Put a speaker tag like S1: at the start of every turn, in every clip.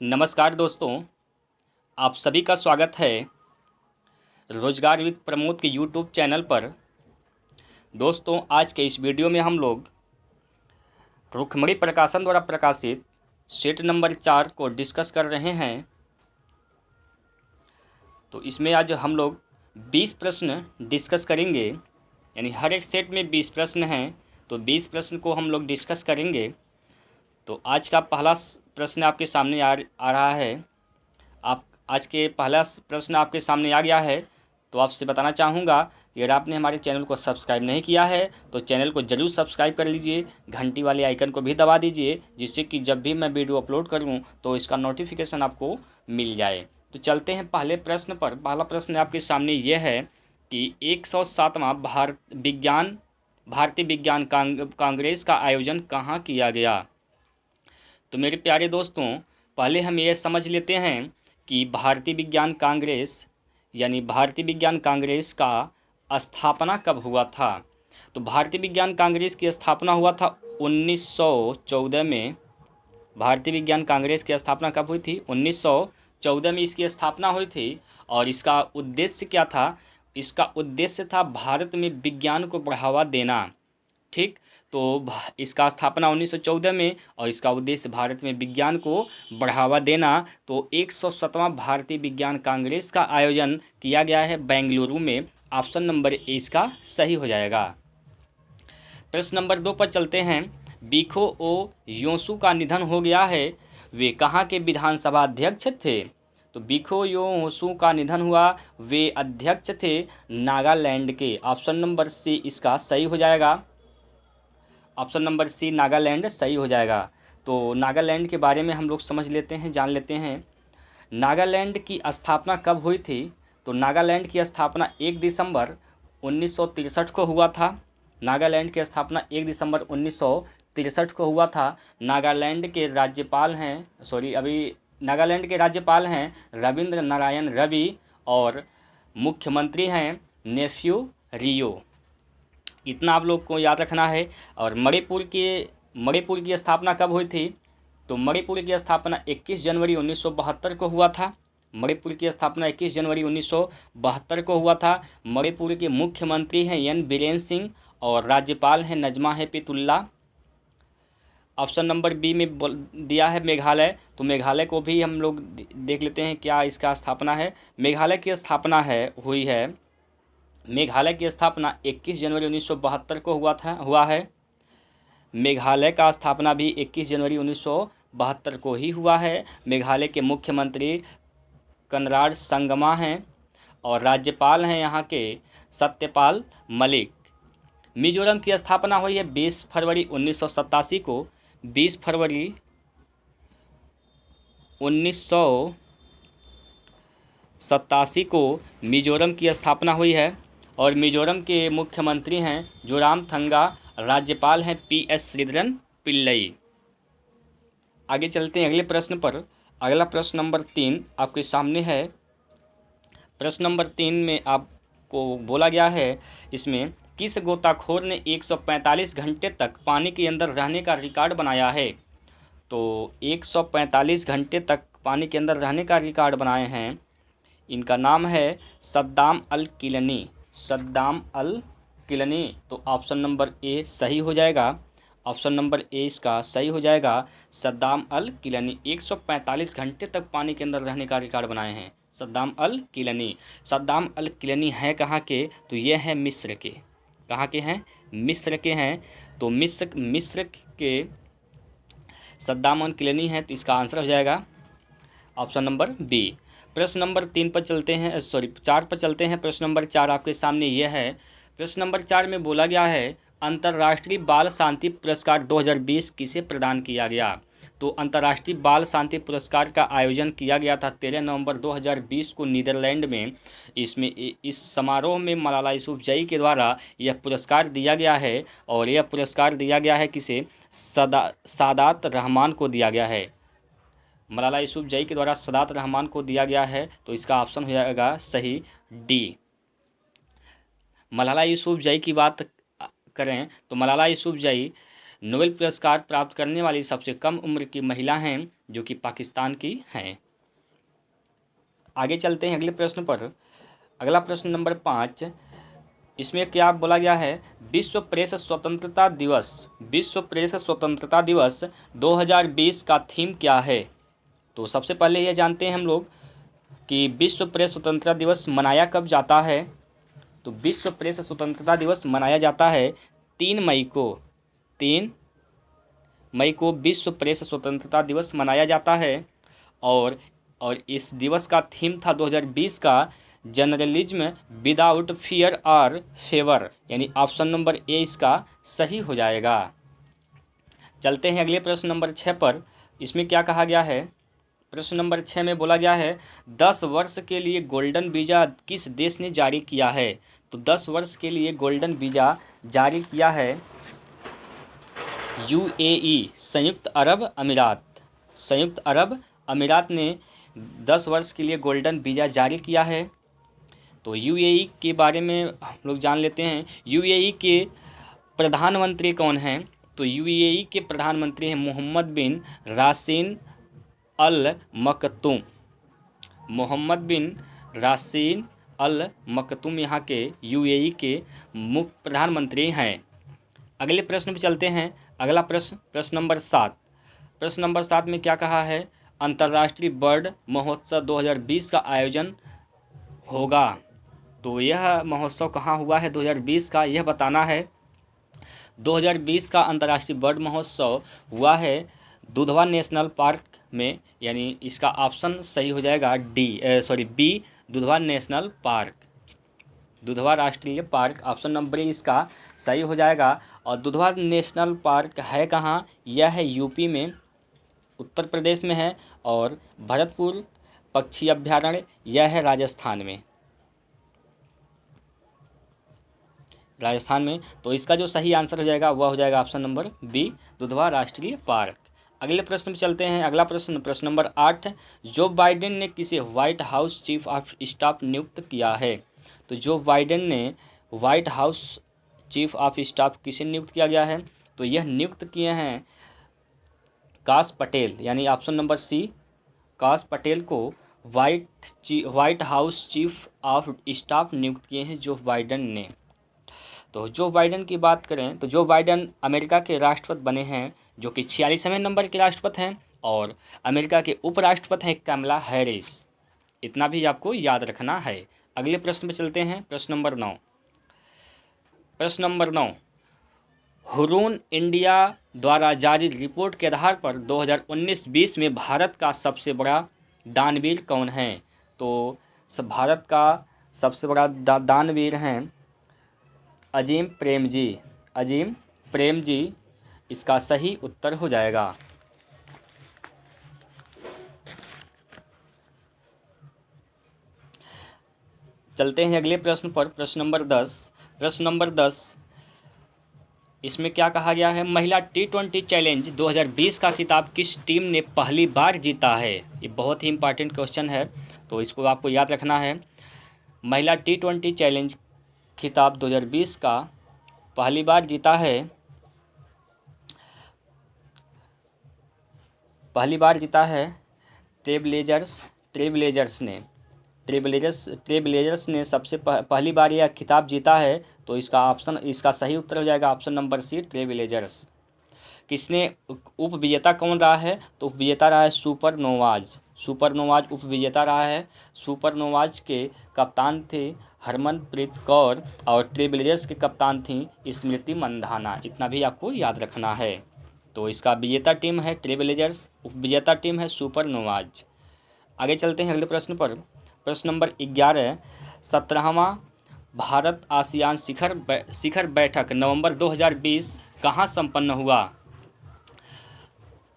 S1: नमस्कार दोस्तों, आप सभी का स्वागत है रोजगार विद प्रमोद के यूट्यूब चैनल पर। दोस्तों, आज के इस वीडियो में हम लोग रुक्मणी प्रकाशन द्वारा प्रकाशित सेट नंबर 4 को डिस्कस कर रहे हैं। तो इसमें आज हम लोग 20 प्रश्न डिस्कस करेंगे, यानी हर एक सेट में 20 प्रश्न हैं, तो 20 प्रश्न को हम लोग डिस्कस करेंगे। तो आज का पहला प्रश्न आपके सामने आ रहा है। आप आज के पहला प्रश्न आपके सामने आ गया है। तो आपसे बताना चाहूँगा कि अगर आपने हमारे चैनल को सब्सक्राइब नहीं किया है तो चैनल को ज़रूर सब्सक्राइब कर लीजिए, घंटी वाले आइकन को भी दबा दीजिए, जिससे कि जब भी मैं वीडियो अपलोड करूँ तो इसका नोटिफिकेशन आपको मिल जाए। तो चलते हैं पहले प्रश्न पर। पहला प्रश्न आपके सामने ये है कि 107वां भारतीय विज्ञान कांग्रेस का आयोजन कहाँ किया गया। तो मेरे प्यारे दोस्तों, पहले हम ये समझ लेते हैं कि भारतीय विज्ञान कांग्रेस यानी भारतीय विज्ञान कांग्रेस का स्थापना कब हुआ था। तो भारतीय विज्ञान कांग्रेस की स्थापना हुआ था 1914 में। भारतीय विज्ञान कांग्रेस की स्थापना कब हुई थी? 1914 में इसकी स्थापना हुई थी। और इसका उद्देश्य क्या था? इसका उद्देश्य था भारत में विज्ञान को बढ़ावा देना। ठीक, तो इसका स्थापना 1914 में और इसका उद्देश्य भारत में विज्ञान को बढ़ावा देना। तो 107वां भारतीय विज्ञान कांग्रेस का आयोजन किया गया है बेंगलुरु में। ऑप्शन नंबर ए इसका सही हो जाएगा। प्रश्न नंबर 2 पर चलते हैं। बीखो ओ योसू का निधन हो गया है, वे कहाँ के विधानसभा अध्यक्ष थे। तो बीखो योसू का निधन हुआ, वे अध्यक्ष थे नागालैंड के। ऑप्शन नंबर सी इसका सही हो जाएगा। ऑप्शन नंबर सी नागालैंड सही हो जाएगा। तो नागालैंड के बारे में हम लोग समझ लेते हैं, जान लेते हैं। नागालैंड की स्थापना कब हुई थी? तो नागालैंड की स्थापना 1 दिसंबर 1963 को हुआ था। नागालैंड की स्थापना 1 दिसंबर 1963 को हुआ था। नागालैंड के राज्यपाल हैं रविंद्र नारायण रवि और मुख्यमंत्री हैं नेफ्यू रियो। इतना आप लोग को याद रखना है। और मणिपुर की स्थापना कब हुई थी? तो मणिपुर की स्थापना 21 जनवरी 1972 को हुआ था। मणिपुर की स्थापना 21 जनवरी 1972 को हुआ था। मणिपुर के मुख्यमंत्री हैं एन बीरेन सिंह और राज्यपाल हैं Najma Heptulla. Option number B में दिया है मेघालय। तो मेघालय को भी हम लोग देख लेते हैं क्या इसका स्थापना है। मेघालय की स्थापना हुई है। मेघालय की स्थापना 21 जनवरी 1972 को हुआ है। मेघालय का स्थापना भी 21 जनवरी 1972 को ही हुआ है। मेघालय के मुख्यमंत्री कनराड संगमा हैं और राज्यपाल हैं यहाँ के सत्यपाल मलिक। मिजोरम की स्थापना हुई है 20 फरवरी 1987 को। 20 फरवरी 1987 को मिजोरम की स्थापना हुई है और मिजोरम के मुख्यमंत्री हैं जोरामथंगा, राज्यपाल हैं PS श्रीधरन पिल्लई। आगे चलते हैं अगले प्रश्न पर। अगला प्रश्न नंबर 3 आपके सामने है। प्रश्न नंबर 3 में आपको बोला गया है, इसमें किस गोताखोर ने 145 घंटे तक पानी के अंदर रहने का रिकॉर्ड बनाया है। तो 145 घंटे तक पानी के अंदर रहने का रिकॉर्ड बनाए हैं। इनका नाम है सद्दाम अल किलनी। सद्दाम अल किलनी। तो ऑप्शन नंबर ए सही हो जाएगा। ऑप्शन नंबर ए इसका सही हो जाएगा। सद्दाम अल किलनी 145 घंटे तक पानी के अंदर रहने का रिकॉर्ड बनाए हैं सद्दाम अल किलनी। सद्दाम अल किलनी है कहाँ के? तो ये हैं मिस्र के। कहाँ के हैं? मिस्र के हैं। तो मिस्र के सद्दाम अल किलनी है, तो इसका आंसर हो जाएगा ऑप्शन नंबर बी। प्रश्न नंबर 3 पर चलते हैं, 4 पर चलते हैं। प्रश्न नंबर 4 आपके सामने यह है। प्रश्न नंबर 4 में बोला गया है अंतर्राष्ट्रीय बाल शांति पुरस्कार 2020 किसे प्रदान किया गया। तो अंतर्राष्ट्रीय बाल शांति पुरस्कार का आयोजन किया गया था 13 नवंबर 2020 को नीदरलैंड में। इस समारोह में मलाला यूसुफजई के द्वारा यह पुरस्कार दिया गया है और यह पुरस्कार दिया गया है किसे? सादात रहमान को दिया गया है। मलाला यूसुफजई के द्वारा सादात रहमान को दिया गया है। तो इसका ऑप्शन हो जाएगा सही डी। मलाला यूसुफजई की बात करें तो मलाला यूसुफजई नोबेल पुरस्कार प्राप्त करने वाली सबसे कम उम्र की महिला हैं। जो कि पाकिस्तान की हैं। आगे चलते हैं अगले प्रश्न पर। अगला प्रश्न नंबर 5, इसमें क्या बोला गया है, विश्व प्रेस स्वतंत्रता दिवस 2020 का थीम क्या है। तो सबसे पहले ये जानते हैं हम लोग कि विश्व प्रेस स्वतंत्रता दिवस मनाया कब जाता है। तो विश्व प्रेस स्वतंत्रता दिवस मनाया जाता है 3 मई को। 3 मई को विश्व प्रेस स्वतंत्रता दिवस मनाया जाता है। और इस दिवस का थीम था 2020 का जर्नलिज्म विदाउट फियर और फेवर, यानी ऑप्शन नंबर ए इसका सही हो जाएगा। चलते हैं अगले प्रश्न नंबर 6 पर। इसमें क्या कहा गया है, प्रश्न नंबर 6 में बोला गया है 10 वर्ष के लिए गोल्डन वीज़ा किस देश ने जारी किया है। तो 10 वर्ष के लिए गोल्डन वीज़ा जारी किया है यूएई, संयुक्त अरब अमीरात ने 10 वर्ष के लिए गोल्डन वीज़ा जारी किया है। तो यूएई के बारे में हम लोग जान लेते हैं। यूएई के प्रधानमंत्री कौन हैं। तो यूएई के प्रधानमंत्री हैं मोहम्मद बिन राशिद अल मकतूम यहाँ के यूएई के मुख्य प्रधानमंत्री हैं। अगले प्रश्न पर चलते हैं। अगला प्रश्न नंबर 7। प्रश्न नंबर 7 में क्या कहा है, अंतर्राष्ट्रीय बर्ड महोत्सव 2020 का आयोजन होगा। तो यह महोत्सव कहाँ हुआ है 2020 का, यह बताना है। 2020 का अंतर्राष्ट्रीय बर्ड महोत्सव हुआ है दुधवा नेशनल पार्क में, यानी इसका ऑप्शन सही हो जाएगा B, Dudhwa national park, Dudhwa राष्ट्रीय पार्क, ऑप्शन नंबर इसका सही हो जाएगा। और दुधवा नेशनल पार्क है कहाँ, यह है यूपी में, उत्तर प्रदेश में है। और भरतपुर पक्षी अभ्यारण्य यह है राजस्थान में। तो इसका जो सही आंसर हो जाएगा वह हो जाएगा ऑप्शन नंबर बी, दुधवा राष्ट्रीय पार्क। अगले प्रश्न में चलते हैं। अगला प्रश्न नंबर 8, जो बाइडेन ने किसे white house chief of staff नियुक्त किया है। तो जो बाइडेन ने white house chief of staff किसे नियुक्त किया गया है। तो यह नियुक्त किए हैं काश पटेल, यानी ऑप्शन नंबर सी, काश पटेल को white house chief of staff नियुक्त किए हैं जो बाइडेन ने। तो जो बाइडेन की बात करें तो जो बाइडेन अमेरिका के राष्ट्रपति बने हैं, जो कि 46वें नंबर के राष्ट्रपति हैं। और अमेरिका के उपराष्ट्रपति हैं कमला हैरिस। इतना भी आपको याद रखना है। अगले प्रश्न पर चलते हैं। प्रश्न नंबर 9, हुरून इंडिया द्वारा जारी रिपोर्ट के आधार पर 2019-20 में भारत का सबसे बड़ा दानवीर कौन है। तो भारत का सबसे बड़ा दानवीर हैं अजीम प्रेम जी, इसका सही उत्तर हो जाएगा। चलते हैं अगले प्रश्न पर। प्रश्न नंबर 10, इसमें क्या कहा गया है, महिला T20 चैलेंज 2020 का खिताब किस टीम ने पहली बार जीता है। ये बहुत ही इंपॉर्टेंट क्वेश्चन है, तो इसको आपको याद रखना है। महिला T20 चैलेंज खिताब 2020 का पहली बार जीता है ट्रेलब्लेजर्स ने सबसे पहली बार यह खिताब जीता है। तो इसका सही उत्तर हो जाएगा ऑप्शन नंबर सी, ट्रेलब्लेजर्स। किसने उपविजेता कौन रहा है। तो उपविजेता रहा है सुपरनोवाज उपविजेता रहा है। सुपरनोवाज के कप्तान थे हरमनप्रीत कौर और ट्रेलब्लेजर्स के कप्तान थी स्मृति मंधाना। इतना भी आपको याद रखना है। तो इसका विजेता टीम है ट्रेलब्लेजर्स, उपविजेता टीम है सुपरनोवाज। आगे चलते हैं अगले प्रश्न पर। प्रश्न नंबर 11, 17वां भारत आसियान शिखर बैठक नवंबर 2020 कहाँ संपन्न हुआ।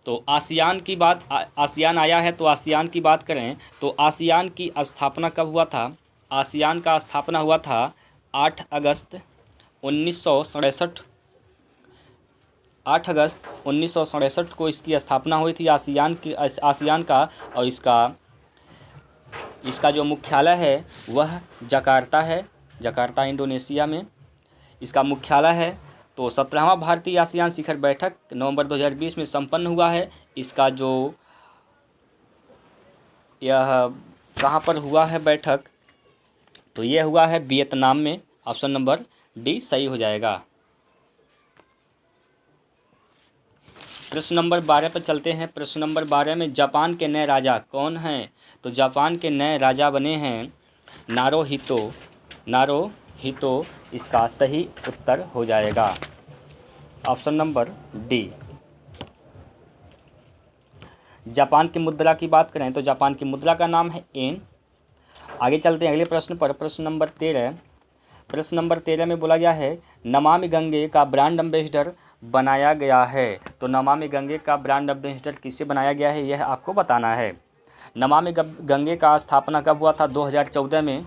S1: तो आसियान आया है। तो आसियान की बात करें तो आसियान की स्थापना कब हुआ था। आसियान का स्थापना हुआ था 8 अगस्त 1967 को इसकी स्थापना हुई थी आसियान का। और इसका जो मुख्यालय है वह जकार्ता इंडोनेशिया में इसका मुख्यालय है। तो 17वां भारतीय आसियान शिखर बैठक नवंबर 2020 में संपन्न हुआ है। इसका जो यह कहाँ पर हुआ है बैठक? तो यह हुआ है वियतनाम में। ऑप्शन नंबर डी सही हो जाएगा। प्रश्न नंबर 12 पर चलते हैं। प्रश्न नंबर 12 में जापान के नए राजा कौन हैं? तो जापान के नए राजा बने हैं नारोहितो। नारोहितो इसका सही उत्तर हो जाएगा। Option number D. जापान की मुद्रा की बात करें तो जापान की मुद्रा का नाम है येन। आगे चलते हैं अगले प्रश्न पर। प्रश्न नंबर 13। प्रश्न नंबर 13 में बोला गया है नमामि गंगे का ब्रांड एम्बेसडर बनाया गया है। तो नमामि गंगे का ब्रांड एम्बेसडर किसे बनाया गया है यह आपको बताना है। नमामि गंगे का स्थापना कब हुआ था? 2014 में।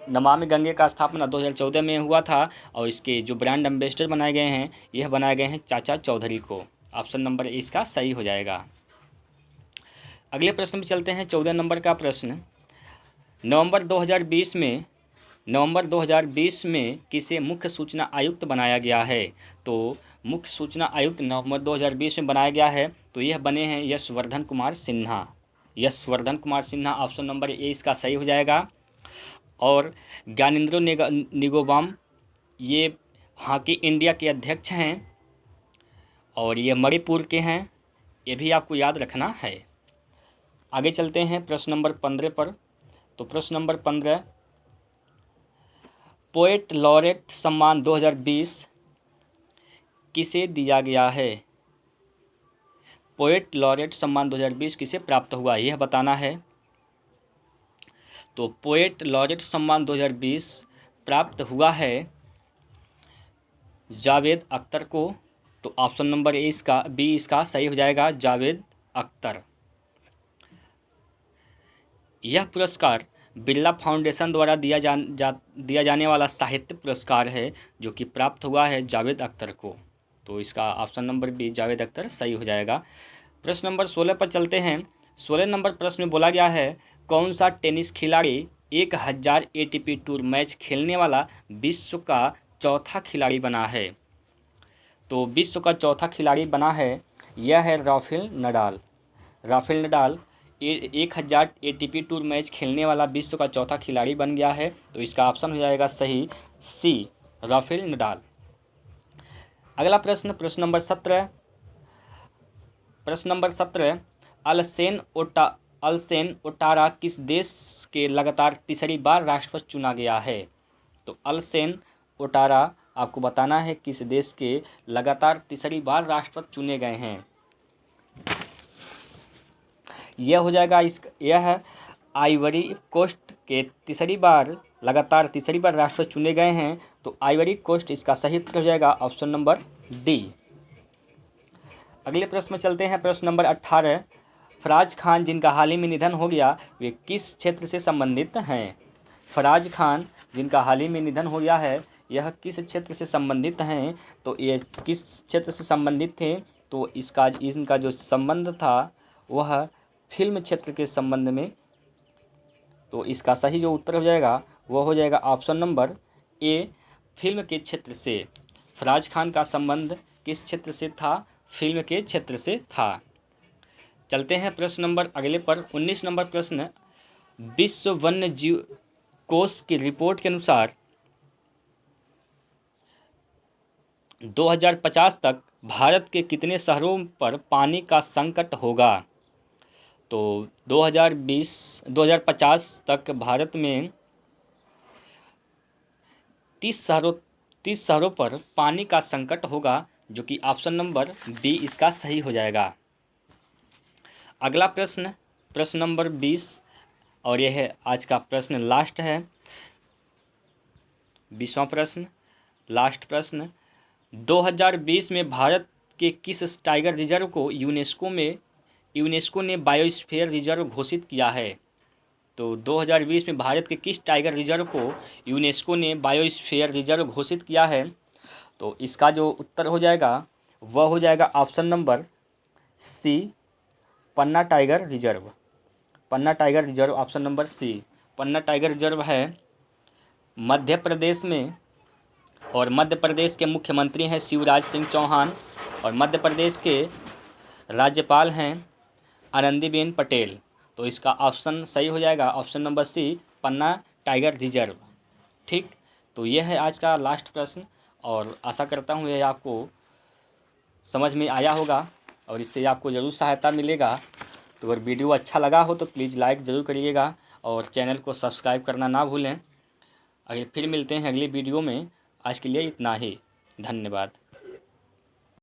S1: नमामि गंगे का स्थापना 2014 में हुआ था और इसके जो ब्रांड एम्बेसडर बनाए गए हैं यह बनाए गए हैं चाचा चौधरी को। ऑप्शन नंबर इसका सही हो जाएगा। अगले प्रश्न में चलते हैं। 14 नंबर का प्रश्न। नवंबर 2020 में किसे मुख्य सूचना आयुक्त बनाया गया है? तो मुख्य सूचना आयुक्त नवंबर 2020 में बनाया गया है तो यह बने हैं Yashwardhan Kumar Sinha. Yashwardhan Kumar Sinha option number A इसका सही हो जाएगा। और ज्ञानेंद्रो निगोबाम ये हॉकी इंडिया के अध्यक्ष हैं और ये मणिपुर के हैं, ये भी आपको याद रखना है। आगे चलते हैं प्रश्न नंबर 15 पर। तो प्रश्न नंबर 15 पोएट लॉरेट सम्मान 2020 किसे दिया गया है? पोएट लॉरेट सम्मान 2020 किसे प्राप्त हुआ यह बताना है। तो पोएट लॉरेट सम्मान 2020 प्राप्त हुआ है जावेद अख्तर को। तो ऑप्शन नंबर बी इसका सही हो जाएगा, जावेद अख्तर। यह पुरस्कार बिरला फाउंडेशन द्वारा दिया जाने वाला साहित्य पुरस्कार है जो कि प्राप्त हुआ है जावेद अख्तर को। तो इसका option number B Javed Akhtar सही हो जाएगा। प्रश्न नंबर 16 पर चलते हैं। 16 नंबर प्रश्न में बोला गया है कौन सा टेनिस खिलाड़ी 1000 ATP टूर मैच खेलने वाला विश्व का चौथा खिलाड़ी बना है? तो विश्व का चौथा खिलाड़ी बना है यह है Rafael Nadal. Rafael Nadal 1000 ATP tour match खेलने वाला विश्व का चौथा खिलाड़ी बन गया है। तो इसका ऑप्शन हो जाएगा सही सी, राफेल नडाल। अगला प्रश्न, प्रश्न नंबर 17। प्रश्न नंबर 17 अलसेन ओटारा किस देश के लगातार तीसरी बार राष्ट्रपति चुना गया है? तो अलसेन ओटारा आपको बताना है किस देश के लगातार तीसरी बार राष्ट्रपति चुने गए हैं। यह हो जाएगा यह है आइवरी कोस्ट के लगातार तीसरी बार राष्ट्रपति चुने गए हैं। तो आइवरी कोस्ट इसका सही उत्तर हो जाएगा, ऑप्शन नंबर डी। अगले प्रश्न में चलते हैं। प्रश्न नंबर 18 फराज खान जिनका हाल ही में निधन हो गया वे किस क्षेत्र से संबंधित हैं? फराज खान जिनका हाल ही में निधन हो गया है यह किस क्षेत्र से संबंधित हैं? तो ये किस क्षेत्र से संबंधित थे? तो इनका जो संबंध था वह फिल्म क्षेत्र के संबंध में। तो इसका सही जो उत्तर हो जाएगा वह हो जाएगा ऑप्शन नंबर ए, फिल्म के क्षेत्र से। फराज खान का संबंध किस क्षेत्र से था? फिल्म के क्षेत्र से था। चलते हैं प्रश्न नंबर अगले पर। 19 नंबर प्रश्न विश्व वन्य जीव कोष की रिपोर्ट के अनुसार 2050 तक भारत के कितने शहरों पर पानी का संकट होगा? तो 2050 तक भारत में 30 शहरों पर पानी का संकट होगा जो कि ऑप्शन नंबर बी इसका सही हो जाएगा। अगला प्रश्न, प्रश्न नंबर 20 और यह है आज का प्रश्न लास्ट है, 20वां प्रश्न, लास्ट प्रश्न। 2020 में भारत के किस टाइगर रिजर्व को यूनेस्को ने बायोस्फीयर रिजर्व घोषित किया है? तो 2020 में भारत के किस टाइगर रिजर्व को यूनेस्को ने बायोस्फीयर रिजर्व घोषित किया है? तो इसका जो उत्तर हो जाएगा वह हो जाएगा option number C, Panna tiger reserve. Panna tiger reserve option number C, Panna tiger reserve है मध्य प्रदेश में। और मध्य प्रदेश के मुख्यमंत्री हैं शिवराज सिंह चौहान और मध्य प्रदेश के राज्यपाल हैं आनंदीबेन पटेल। तो इसका ऑप्शन सही हो जाएगा option number C, Panna tiger reserve. ठीक, तो यह है आज का लास्ट प्रश्न और आशा करता हूँ यह आपको समझ में आया होगा और इससे आपको ज़रूर सहायता मिलेगा। तो अगर वीडियो अच्छा लगा हो तो प्लीज़ लाइक ज़रूर करिएगा और चैनल को सब्सक्राइब करना ना भूलें। अगले फिर मिलते हैं अगली वीडियो में। आज के लिए इतना ही, धन्यवाद।